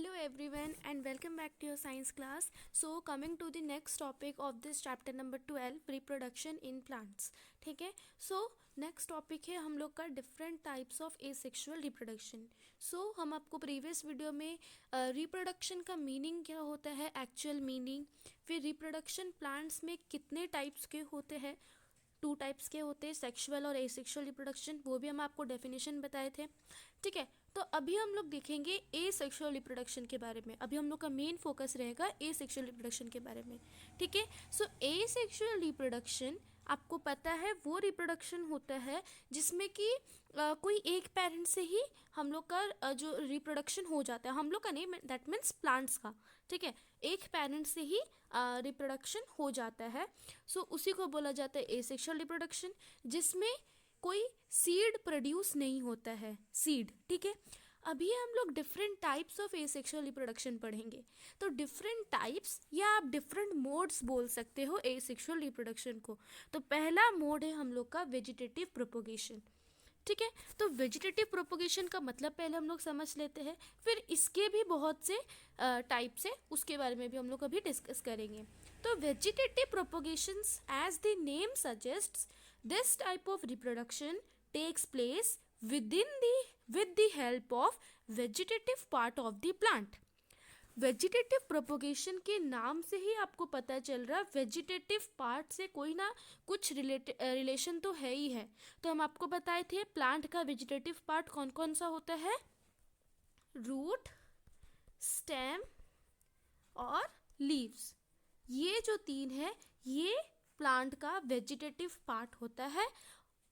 Hello everyone and welcome back to your science class. So coming to the next topic of this chapter number 12 reproduction in plants. ठीक है. So next topic है हम लोग का different types of asexual reproduction. So हम आपको previous video में reproduction का मीनिंग क्या होता है, एक्चुअल मीनिंग, फिर रिप्रोडक्शन प्लांट्स में कितने टाइप्स के होते हैं, 2 टाइप्स के होते हैं, सेक्सुअल और एसेक्सुअल रिप्रोडक्शन, वो भी हम आपको डेफिनेशन बताए थे. ठीक है. तो अभी हम लोग देखेंगे एसेक्सुअल रिप्रोडक्शन के बारे में. अभी हम लोग का मेन फोकस रहेगा एसेक्सुअल रिप्रोडक्शन के बारे में. ठीक है. सो एसेक्सुअल रिप्रोडक्शन आपको पता है वो रिप्रोडक्शन होता है जिसमें कि कोई एक पेरेंट से ही हम लोग का जो रिप्रोडक्शन हो जाता है, हम लोग का नहीं, दैट मीन्स प्लांट्स का. ठीक है. एक पेरेंट से ही रिप्रोडक्शन हो जाता है. सो उसी को बोला जाता है एसेक्सुअल रिप्रोडक्शन, जिसमें कोई सीड प्रोड्यूस नहीं होता है, सीड. ठीक है. अभी हम लोग different types of asexual reproduction पढ़ेंगे. तो डिफरेंट टाइप्स या आप डिफरेंट मोड्स बोल सकते हो एसेक्सुअल रिप्रोडक्शन को. तो पहला मोड है हम लोग का वेजिटेटिव प्रोपोगेशन. ठीक है. तो वेजिटेटिव प्रोपोगेशन का मतलब पहले हम लोग समझ लेते हैं, फिर इसके भी बहुत से टाइप्स है, उसके बारे में भी हम लोग अभी डिस्कस करेंगे. तो vegetative propagations as the name suggests, this type of reproduction takes place with the help of vegetative part of the plant. Vegetative propagation के नाम से ही आपको पता चल रहा है वेजिटेटिव पार्ट से कोई ना कुछ रिलेशन तो है ही है. तो हम आपको बताए थे प्लांट का वेजिटेटिव पार्ट कौन कौन सा होता है, रूट, स्टेम और लीव्स. ये जो 3 है ये प्लांट का वेजिटेटिव पार्ट होता है,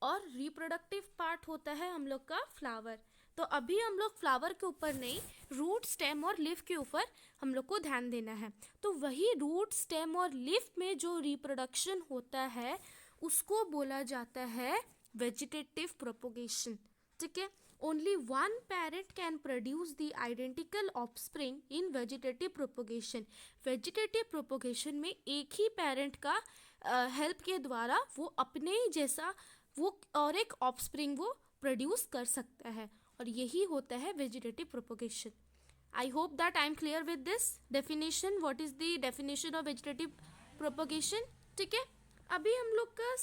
और रिप्रोडक्टिव पार्ट होता है हम लोग का फ्लावर. तो अभी हम लोग फ्लावर के ऊपर नहीं, रूट, स्टेम और लीफ के ऊपर हम लोग को ध्यान देना है. तो वही रूट, स्टेम और लीफ में जो रिप्रोडक्शन होता है उसको बोला जाता है वेजिटेटिव प्रोपोगेशन. ठीक है. Only one parent can produce the identical offspring in vegetative propagation. Vegetative propagation में एक ही पेरेंट का हेल्प के द्वारा वो अपने ही जैसा वो और एक ऑफस्प्रिंग वो प्रोड्यूस कर सकता है, और यही होता है vegetative propagation. I hope that I am clear with this definition. What is the definition of vegetative propagation. ठीक है. अभी हम लोग का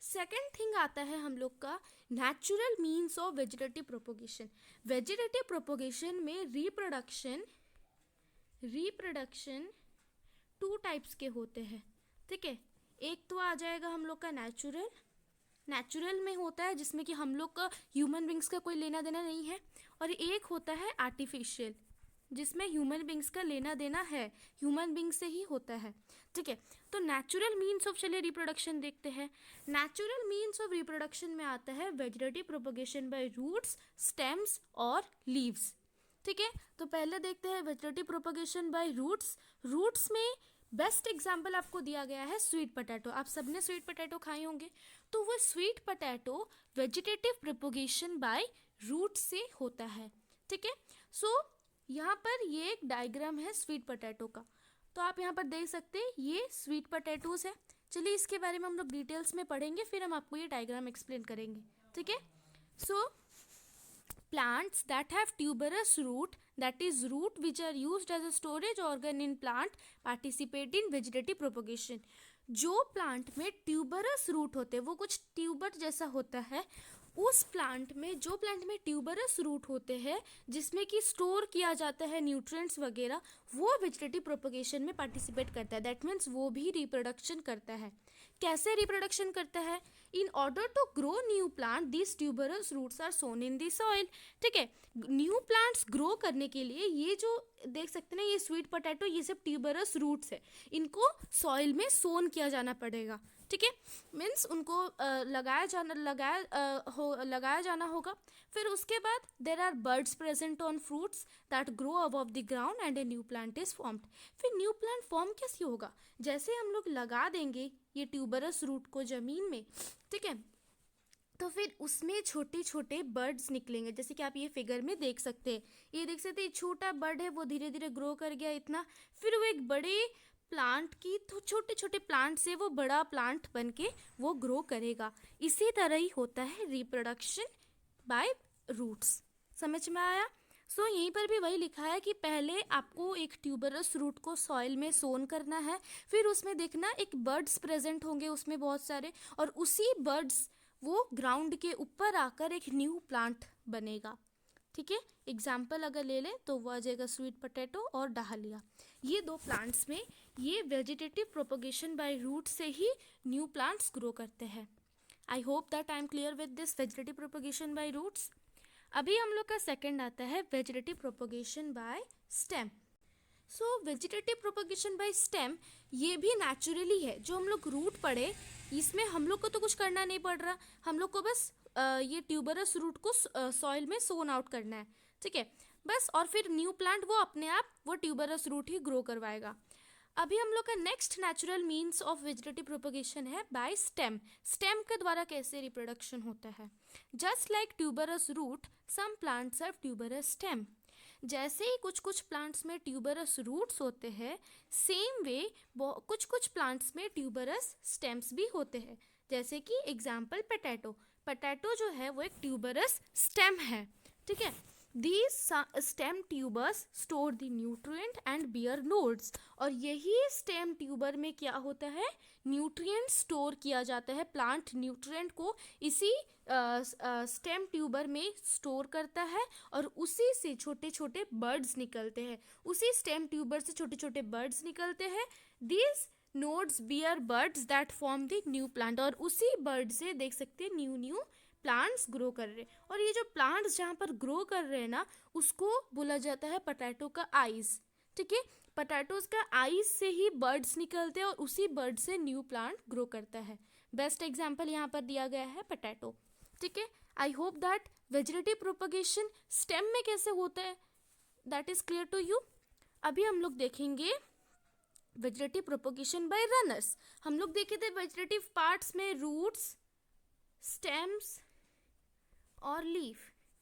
सेकेंड थिंग आता है हम लोग का natural means of vegetative propagation. Vegetative propagation में रिप्रोडक्शन 2 टाइप्स के होते हैं. ठीक है. एक तो आ जाएगा हम लोग का नेचुरल में होता है जिसमें कि हम लोग का ह्यूमन बींग्स का कोई लेना देना नहीं है, और एक होता है आर्टिफिशियल जिसमें ह्यूमन बींग्स का लेना देना है, ह्यूमन बींग से ही होता है. ठीक है. तो नेचुरल मीन्स ऑफ चलिए रिप्रोडक्शन देखते हैं. नेचुरल मीन्स ऑफ रिप्रोडक्शन में आता है vegetative propagation bye roots, stems और लीव्स. ठीक है. तो पहले देखते हैं वेजिटेटिव प्रोपोगेशन बाय रूट्स में बेस्ट एग्जाम्पल आपको दिया गया है स्वीट पोटैटो. आप सबने स्वीट पोटैटो खाए होंगे. तो वो sweet potato vegetative propagation by root से होता है. ठीक है. सो यहाँ पर ये एक डायग्राम है स्वीट पोटैटो का. तो आप यहाँ पर देख सकते हैं ये स्वीट पोटैटोज है. चलिए इसके बारे में हम लोग डिटेल्स में पढ़ेंगे, फिर हम आपको ये डायग्राम एक्सप्लेन करेंगे. ठीक है. सो plants that have tuberous root, that is root which are used as a storage organ in plant, participate in vegetative propagation. जो प्लांट में ट्यूबरस रूट होते हैं, वो कुछ ट्यूबर जैसा होता है, उस प्लांट में जो प्लांट में ट्यूबरस रूट होते हैं जिसमें कि स्टोर किया जाता है न्यूट्रिएंट्स वगैरह, वो वेजिटेटिव प्रोपोगेशन में पार्टिसिपेट करता है. दैट मीन्स वो भी रिप्रोडक्शन करता है. कैसे रिप्रोडक्शन करता है? In order to grow new plant this tuberous roots are sown in the soil. ठीक है. न्यू प्लांट्स ग्रो करने के लिए ये जो देख सकते हैं ना, ये स्वीट पोटैटो, ये सब ट्यूबरस रूट्स है, इनको सॉइल में सोन किया जाना पड़ेगा. ठीक है. मीन्स उनको लगाया जाना होगा. फिर उसके बाद there are birds present on fruits that grow above the ground and a new plant is formed. फिर न्यू प्लांट फॉर्म कैसे होगा? जैसे हम लोग लगा देंगे ये ट्यूबरस रूट को जमीन में. ठीक है. तो फिर उसमें छोटे छोटे बर्ड्स निकलेंगे, जैसे कि आप ये फिगर में देख सकते हैं. ये देख सकते हैं छोटा बर्ड है, वो धीरे धीरे ग्रो कर गया इतना, फिर वो एक बड़े प्लांट की तो छोटे छोटे प्लांट से वो बड़ा प्लांट बन के वो ग्रो करेगा. इसी तरह ही होता है रिप्रोडक्शन बाय रूट्स. समझ में आया? सो यहीं पर भी वही लिखा है कि पहले आपको एक ट्यूबरस रूट को सॉइल में सोन करना है, फिर उसमें देखना एक बर्ड्स प्रेजेंट होंगे उसमें बहुत सारे, और उसी बर्ड्स वो ग्राउंड के ऊपर आकर एक न्यू प्लांट बनेगा। ठीक है, एग्जाम्पल अगर ले लें तो वो आ जाएगा स्वीट पोटैटो और डहालिया। ये दो प्लांट्स में ये वेजिटेटिव प्रोपगेशन बाय रूट से ही न्यू प्लांट्स ग्रो करते हैं। I hope that I am clear with this vegetative propagation by roots. अभी हम लोग का सेकंड आता है vegetative propagation by stem. So vegetative propagation by stem ये भी नेचुरली है, जो हम लोग रूट पढ़े इसमें हम लोग को तो कुछ करना नहीं पड़ रहा, हम लोग को बस ये ट्यूबरस रूट को सॉइल में सोन आउट करना है। ठीक है, बस, और फिर न्यू प्लांट वो अपने आप वो ट्यूबरस रूट ही ग्रो करवाएगा। अभी हम लोग का next natural means of vegetative propagation है बाय स्टेम। स्टेम के द्वारा कैसे रिप्रोडक्शन होता है? Just like tuberous root some plants have tuberous stem. जैसे ही कुछ कुछ प्लांट्स में ट्यूबरस रूट्स होते हैं, सेम वे कुछ कुछ प्लांट्स में ट्यूबरस स्टेम्स भी होते हैं। जैसे कि एग्जाम्पल पोटैटो, पोटैटो जो है वो एक ट्यूबरस स्टेम है। ठीक है, These stem tubers store the nutrient and bear nodes। और यही स्टेम ट्यूबर में क्या होता है? न्यूट्रिएंट स्टोर किया जाता है। प्लांट न्यूट्रिएंट को इसी स्टेम ट्यूबर में स्टोर करता है और उसी से छोटे छोटे बर्ड्स निकलते हैं। उसी स्टेम ट्यूबर से छोटे छोटे बर्ड्स निकलते हैं। These nodes bear buds that form the new plant। और उसी बर्ड से देख सकते हैं न्यू न्यू प्लांट्स ग्रो कर रहे हैं। और ये जो प्लांट्स जहाँ पर ग्रो कर रहे हैं ना, उसको बोला जाता है पोटैटो का आइज। ठीक है, पोटैटोज का आइज से ही बर्ड्स निकलते हैं और उसी बर्ड से न्यू प्लांट ग्रो करता है। बेस्ट एग्जाम्पल यहाँ पर दिया गया है पोटैटो। ठीक है, I hope that vegetative propagation stem में कैसे होता है that is clear to you. अभी हम लोग देखेंगे वेजिटेटिव प्रोपगेशन बाय रनर्स। हम लोग देखे थे वेजिटेटिव पार्ट्स में रूट्स, स्टेम्स और लीफ।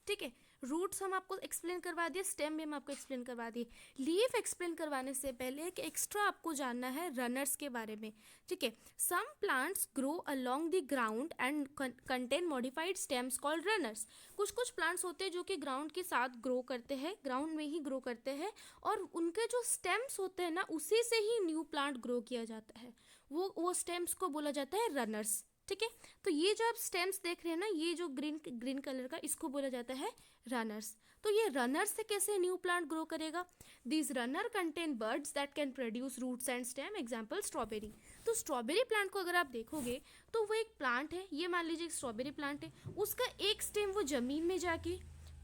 ठीक है, रूट्स हम आपको एक्सप्लेन करवा दिए, स्टेम भी हम आपको एक्सप्लेन करवा दिए। लीफ एक्सप्लेन करवाने से पहले एक एक्स्ट्रा आपको जानना है रनर्स के बारे में। ठीक है, some plants grow along the ground and contain modified stems called runners. कुछ कुछ प्लांट्स होते हैं जो कि ग्राउंड के साथ ग्रो करते हैं, ग्राउंड में ही ग्रो करते हैं, और उनके जो स्टेम्स होते हैं ना, उसी से ही न्यू प्लांट ग्रो किया जाता है। वो स्टेम्स को बोला जाता है रनर्स। ठीक है, तो ये जो आप स्टेम्स देख रहे हैं ना, ये जो ग्रीन कलर का, इसको बोला जाता है रनर्स। तो ये रनर्स से कैसे न्यू प्लांट ग्रो करेगा? This runner contain birds that can produce roots and stem. Example strawberry. तो स्ट्रॉबेरी प्लांट को अगर आप देखोगे तो वो एक प्लांट है, ये मान लीजिए स्ट्रॉबेरी प्लांट है, उसका एक स्टेम वो जमीन में जाके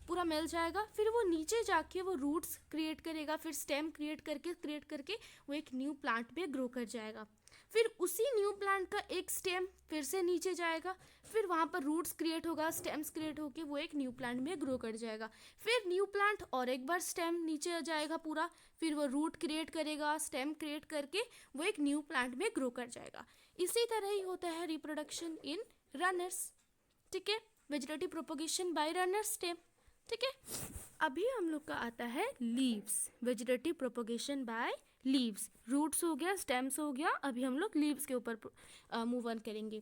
पूरा मिल जाएगा, फिर वो नीचे जाके वो रूट्स क्रिएट करेगा, फिर स्टेम क्रिएट करके वो एक न्यू प्लांट पे ग्रो कर जाएगा। फिर उसी न्यू प्लांट का एक स्टेम फिर से नीचे जाएगा, फिर वहाँ पर रूट्स क्रिएट होगा, स्टेम्स क्रिएट होके वो एक न्यू प्लांट में ग्रो कर जाएगा। फिर न्यू प्लांट और एक बार स्टेम नीचे आ जाएगा पूरा, फिर वो रूट क्रिएट करेगा, स्टेम क्रिएट करके वो एक न्यू प्लांट में ग्रो कर जाएगा। इसी तरह ही होता है रिप्रोडक्शन इन रनर्स। ठीक है, vegetative propagation by runner stem. ठीक है, अभी हम लोग का आता है leaves. Vegetative propagation by leaves. Roots हो गया, स्टेम्स हो गया, अभी हम लोग लीव्स के ऊपर मूव ऑन करेंगे।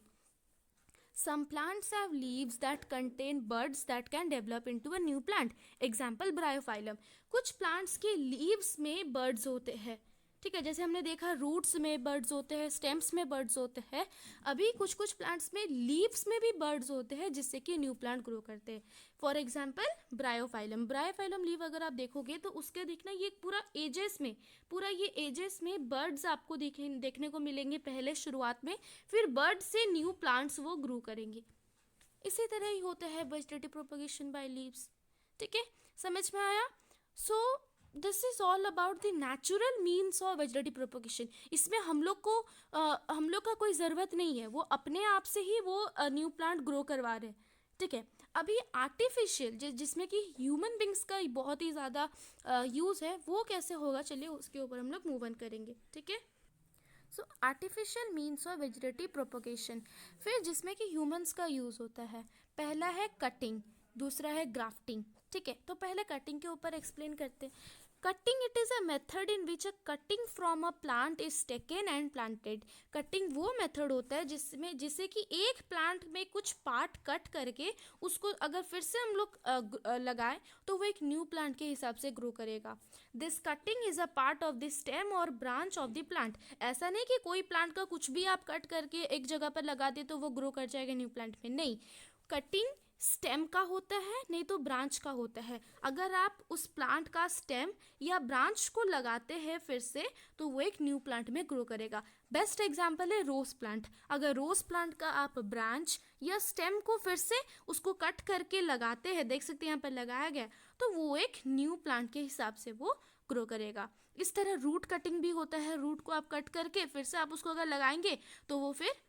Some plants have leaves that contain buds that can develop into a new plant. Example Bryophyllum। कुछ plants के leaves में buds होते हैं। ठीक है, जैसे हमने देखा रूट्स में बर्ड्स होते हैं, स्टेम्स में बर्ड्स होते हैं, अभी कुछ कुछ प्लांट्स में लीव्स में भी बर्ड्स होते हैं जिससे कि न्यू प्लांट ग्रो करते हैं। For example Bryophyllum. Bryophyllum leave अगर आप देखोगे तो उसके देखना ये पूरा एजेस में बर्ड्स आपको देखने को मिलेंगे पहले शुरुआत में, फिर बर्ड से न्यू प्लांट्स वो ग्रो करेंगे। इसी तरह ही होता है वेजिटेटिव प्रोपगेशन बाय लीव्स। ठीक है, समझ में आया? So this is all about the natural means of vegetative propagation. इसमें हम लोग का कोई ज़रूरत नहीं है, वो अपने आप से ही वो न्यू प्लांट ग्रो करवा रहे हैं। ठीक है, अभी आर्टिफिशियल जिसमें कि ह्यूमन बींग्स का बहुत ही ज़्यादा यूज़ है, वो कैसे होगा, चलिए उसके ऊपर हम लोग मूव ऑन करेंगे। ठीक है, so artificial means of vegetative propagation, फिर जिसमें कि ह्यूमंस का यूज़ होता है। पहला है कटिंग, दूसरा है ग्राफ्टिंग। ठीक है, तो पहले कटिंग के ऊपर एक्सप्लेन करते हैं। Cutting it is a method in which a cutting from a plant is taken and planted. Cutting वो मेथड होता है जिससे कि एक प्लांट में कुछ पार्ट कट करके उसको अगर फिर से हम लोग लगाएं तो वो एक न्यू प्लांट के हिसाब से ग्रो करेगा। This cutting is a part of the stem और ब्रांच ऑफ द प्लांट। ऐसा नहीं कि कोई प्लांट का कुछ भी आप कट करके एक जगह पर लगा दे तो वो ग्रो कर जाएगा न्यू प्लांट में, नहीं। कटिंग स्टेम का होता है, नहीं तो ब्रांच का होता है। अगर आप उस प्लांट का स्टेम या ब्रांच को लगाते हैं फिर से तो वो एक न्यू प्लांट में ग्रो करेगा। बेस्ट एग्जांपल है रोज प्लांट। अगर रोज प्लांट का आप ब्रांच या स्टेम को फिर से उसको कट करके लगाते हैं, देख सकते हैं यहाँ पर लगाया गया, तो वो एक न्यू प्लांट के हिसाब से वो ग्रो करेगा। इस तरह रूट कटिंग भी होता है। रूट को आप कट करके फिर से आप उसको अगर लगाएंगे तो वो फिर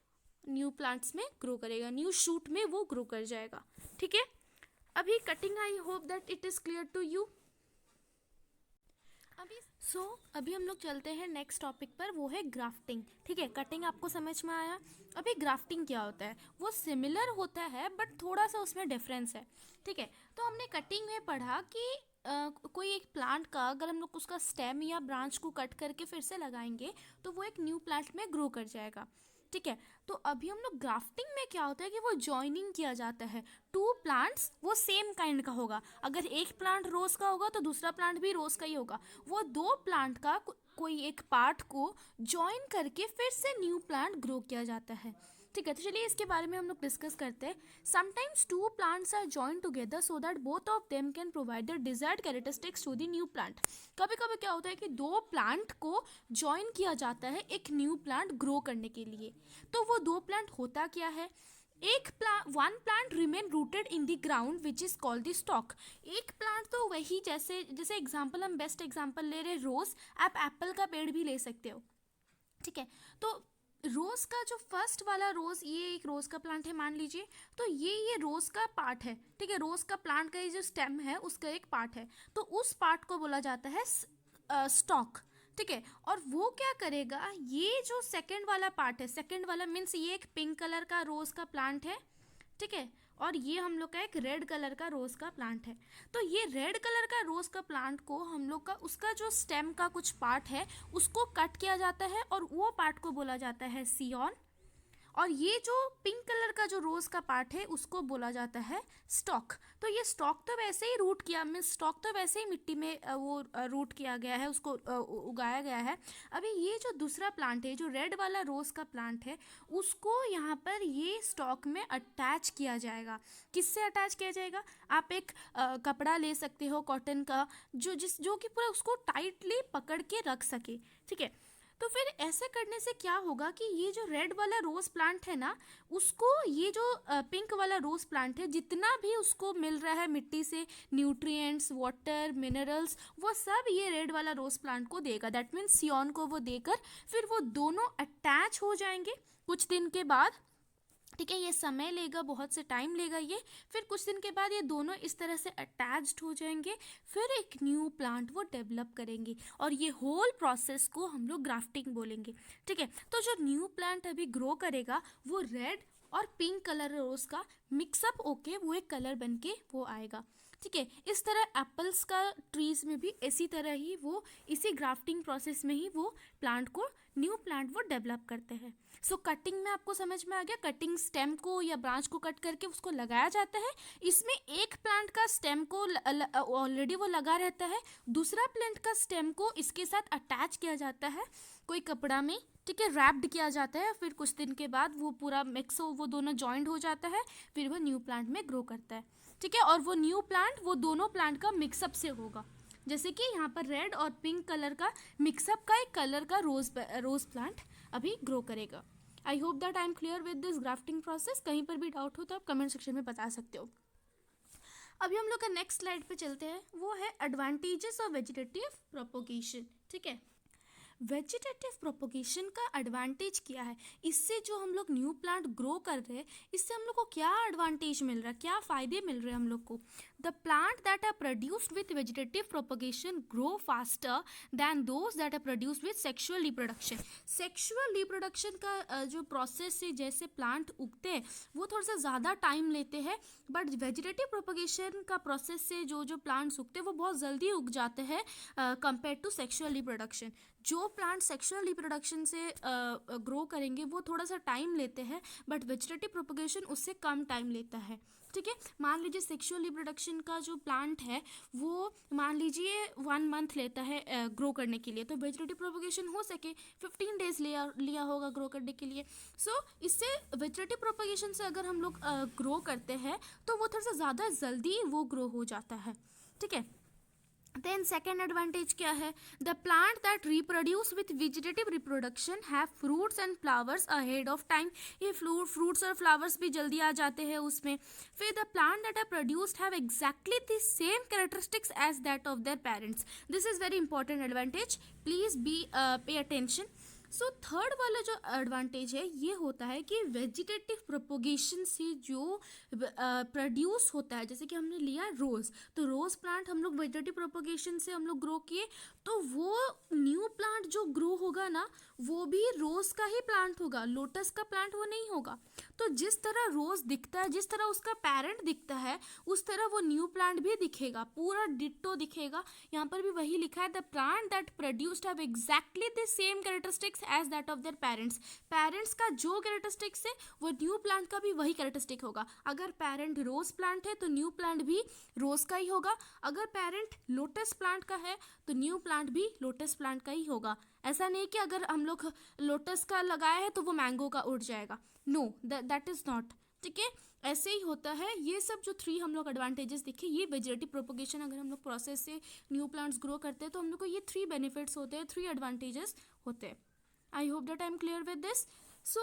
न्यू प्लांट्स में ग्रो करेगा, न्यू शूट में वो ग्रो कर जाएगा। ठीक है, अभी cutting, I hope that it is clear to you. अभी हम लोग चलते हैं नेक्स्ट टॉपिक पर, वो है ग्राफ्टिंग। ठीक है, कटिंग आपको समझ में आया। अभी ग्राफ्टिंग क्या होता है, वो सिमिलर होता है बट थोड़ा सा उसमें डिफरेंस है। ठीक है, तो हमने कटिंग में पढ़ा कि कोई एक प्लांट का अगर हम लोग उसका स्टेम या ब्रांच को कट करके फिर से लगाएंगे तो वो एक न्यू प्लांट में ग्रो कर जाएगा। ठीक है, तो अभी हम लोग ग्राफ्टिंग में क्या होता है कि वो जॉइनिंग किया जाता है। टू प्लांट्स वो सेम काइंड का होगा। अगर एक प्लांट रोज का होगा तो दूसरा प्लांट भी रोज का ही होगा। वो दो प्लांट का कोई एक पार्ट को जॉइन करके फिर से न्यू प्लांट ग्रो किया जाता है। ठीक है, तो चलिए इसके बारे में हम लोग डिस्कस करते हैं। Sometimes two plants are join together so that both of them can provide the desired characteristics to the new plant. कभी कभी क्या होता है कि दो प्लांट को जॉइन किया जाता है एक न्यू प्लांट ग्रो करने के लिए। तो वो दो प्लांट होता क्या है, one plant remain rooted in the ground which is called the stock. एक प्लांट तो वही, जैसे जैसे एग्जाम्पल, हम बेस्ट एग्जाम्पल ले रहे रोज, आप एप्पल का पेड़ भी ले सकते हो। ठीक है, तो रोज का जो फर्स्ट वाला रोज, ये एक रोज का प्लांट है मान लीजिए, तो ये रोज का पार्ट है। ठीक है, रोज का प्लांट का ये जो स्टेम है उसका एक पार्ट है, तो उस पार्ट को बोला जाता है स्टॉक। ठीक है, और वो क्या करेगा, ये जो सेकंड वाला पार्ट है, सेकंड वाला मीन्स ये एक पिंक कलर का रोज का प्लांट है। ठीक है, और ये हम लोग का एक रेड कलर का रोज का प्लांट है। तो ये रेड कलर का रोज का प्लांट को हम लोग का उसका जो स्टेम का कुछ पार्ट है उसको कट किया जाता है और वो पार्ट को बोला जाता है सियॉन। और ये जो पिंक कलर का जो रोज का पार्ट है उसको बोला जाता है स्टॉक। तो ये स्टॉक तो वैसे ही रूट किया, मीन स्टॉक तो वैसे ही मिट्टी में वो रूट किया गया है, उसको उगाया गया है। अभी ये जो दूसरा प्लांट है, जो रेड वाला रोज का प्लांट है, उसको यहाँ पर ये स्टॉक में अटैच किया जाएगा। किससे अटैच किया जाएगा, आप एक कपड़ा ले सकते हो कॉटन का, जो कि पूरा उसको टाइटली पकड़ के रख सके। ठीक है, तो फिर ऐसे करने से क्या होगा कि ये जो रेड वाला रोज प्लांट है ना, उसको ये जो पिंक वाला रोज प्लांट है, जितना भी उसको मिल रहा है मिट्टी से न्यूट्रिएंट्स, वाटर, मिनरल्स, वो सब ये रेड वाला रोज प्लांट को देगा। दैट मीन्स सियॉन को वो देकर फिर वो दोनों अटैच हो जाएंगे कुछ दिन के बाद। ठीक है, ये समय लेगा, बहुत से टाइम लेगा ये। फिर कुछ दिन के बाद ये दोनों इस तरह से अटैच्ड हो जाएंगे, फिर एक न्यू प्लांट वो डेवलप करेंगे, और ये होल प्रोसेस को हम लोग ग्राफ्टिंग बोलेंगे। ठीक है, तो जो न्यू प्लांट अभी ग्रो करेगा वो रेड और पिंक कलर रोज का मिक्सअप होके वो एक कलर बन के वो आएगा। ठीक है, इस तरह एप्पल्स का ट्रीज में भी इसी तरह ही वो इसी ग्राफ्टिंग प्रोसेस में ही वो प्लांट को, न्यू प्लांट वो डेवलप करते हैं। सो कटिंग में आपको समझ में आ गया, कटिंग स्टेम को या ब्रांच को कट करके उसको लगाया जाता है। इसमें एक प्लांट का स्टेम को ऑलरेडी वो लगा रहता है, दूसरा प्लांट का स्टेम को इसके साथ अटैच किया जाता है कोई कपड़ा में। ठीक है, रैप्ड किया जाता है, फिर कुछ दिन के बाद वो पूरा मिक्स हो, वो दोनों जॉइंट हो जाता है, फिर वो न्यू प्लांट में ग्रो करता है। ठीक है, और वो न्यू प्लांट वो दोनों प्लांट का मिक्सअप से होगा, जैसे कि यहाँ पर रेड और पिंक कलर का मिक्सअप का एक कलर का रोज प्लांट अभी ग्रो करेगा। आई hope that I am clear with this grafting process. कहीं पर भी डाउट हो तो आप कमेंट सेक्शन में बता सकते हो। अभी हम लोग का नेक्स्ट स्लाइड पे चलते हैं, वो है एडवांटेजेस ऑफ वेजिटेटिव प्रोपोगेशन। ठीक है, वेजिटेटिव प्रोपोगेशन का एडवांटेज क्या है, इससे जो हम लोग न्यू प्लांट ग्रो कर रहे हैं इससे हम लोग को क्या एडवांटेज मिल रहा है, क्या फ़ायदे मिल रहे हैं हम लोग को। The plant that are produced with vegetative propagation grow faster than those that are produced with sexual reproduction. Sexual reproduction का जो प्रोसेस से जैसे प्लांट उगते हैं वो थोड़ा सा ज़्यादा टाइम लेते हैं, बट वेजिटेटिव प्रोपगेशन का प्रोसेस से जो जो प्लांट्स उगते हैं वो बहुत जल्दी उग जाते हैं कंपेयर टू सेक्सुअल रिप्रोडक्शन. जो प्लांट सेक्सुअल रिप्रोडक्शन से ग्रो करेंगे वो थोड़ा सा टाइम लेते हैं, बट वेजिटेटिव प्रोपगेशन उससे कम टाइम लेता है. ठीक है, मान लीजिए सेक्सुअल रिप्रोडक्शन का जो प्लांट है वो मान लीजिए 1 मंथ लेता है ग्रो करने के लिए, तो वेजिटेटिव प्रोपगेशन हो सके 15 डेज लिया होगा ग्रो करने के लिए. सो इससे वेजिटेटिव प्रोपगेशन से अगर हम लोग ग्रो करते हैं तो वो थोड़ा सा ज़्यादा जल्दी वो ग्रो हो जाता है. ठीक है, देन सेकेंड एडवांटेज क्या है? The plant that reproduce with vegetative reproduction have fruits and flowers ahead of time. ये फ्रूट्स और फ्लावर्स भी जल्दी आ जाते हैं उसमें. फिर the plant that are produced have exactly the same characteristics as that of their parents. This is very important advantage, please be pay attention. So third वाला जो एडवांटेज है ये होता है कि वेजिटेटिव प्रोपोगेशन से जो प्रोड्यूस होता है, जैसे कि हमने लिया रोज़, तो रोज़ प्लांट हम लोग वेजिटेटिव प्रोपोगेशन से हम लोग ग्रो किए, तो वो न्यू प्लांट जो ग्रो होगा ना वो भी रोज़ का ही प्लांट होगा, लोटस का प्लांट वो नहीं होगा. तो जिस तरह रोज़ दिखता है, जिस तरह उसका पेरेंट दिखता है, उस तरह वो न्यू प्लांट भी दिखेगा, पूरा डिट्टो दिखेगा. यहाँ पर भी वही लिखा है, the plant that produced have exactly the same characteristics as that of their parents. Parents का जो कैरेक्टरिस्टिक्स है वो न्यू प्लांट का भी वही कैरेक्टरिस्टिक होगा. अगर पेरेंट रोज प्लांट है तो न्यू प्लांट भी रोज का ही होगा. अगर पेरेंट लोटस प्लांट का है तो न्यू प्लांट भी लोटस प्लांट का ही होगा. ऐसा नहीं कि अगर हम लोग लोटस का लगाया है तो वो मैंगो का उड़ जाएगा. No, that is not. ठीक है, ऐसे ही होता है. ये सब जो 3 हम लोग एडवांटेजेस दिखे, ये वेजिटेटिव प्रोपगेशन अगर हम लोग प्रोसेस से न्यू प्लांट्स ग्रो करते हैं तो हम लोग को ये 3 बेनिफिट्स होते हैं, 3 एडवांटेजेस होते हैं. I hope that I am clear with this. So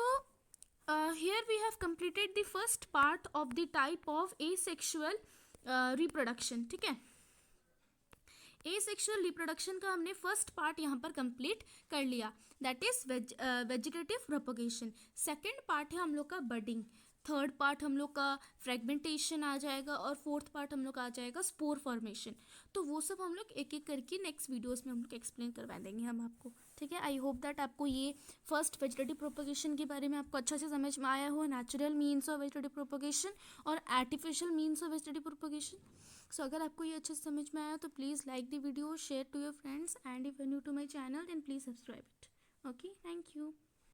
here we have completed the first part of the type of asexual reproduction. ठीक है, asexual reproduction का हमने फर्स्ट पार्ट यहाँ पर कंप्लीट कर लिया, that is vegetative propagation. Second part है हम लोग का बडिंग. थर्ड पार्ट हम लोग का फ्रेगमेंटेशन आ जाएगा और फोर्थ पार्ट हम लोग का आ जाएगा स्पोर फॉर्मेशन. तो वो सब हम लोग एक एक करके नेक्स्ट वीडियोस में हम लोग एक्सप्लेन करवा देंगे हम आपको. ठीक है, आई होप दैट आपको ये फर्स्ट वेजिटेटिव प्रोपगेशन के बारे में आपको अच्छे से समझ में आया हो, natural means of vegetative propagation और artificial means of vegetative propagation. So अगर आपको ये अच्छे से समझ में आया तो please like the video, share to your friends, and if you new to my channel then please subscribe it. Okay, thank you.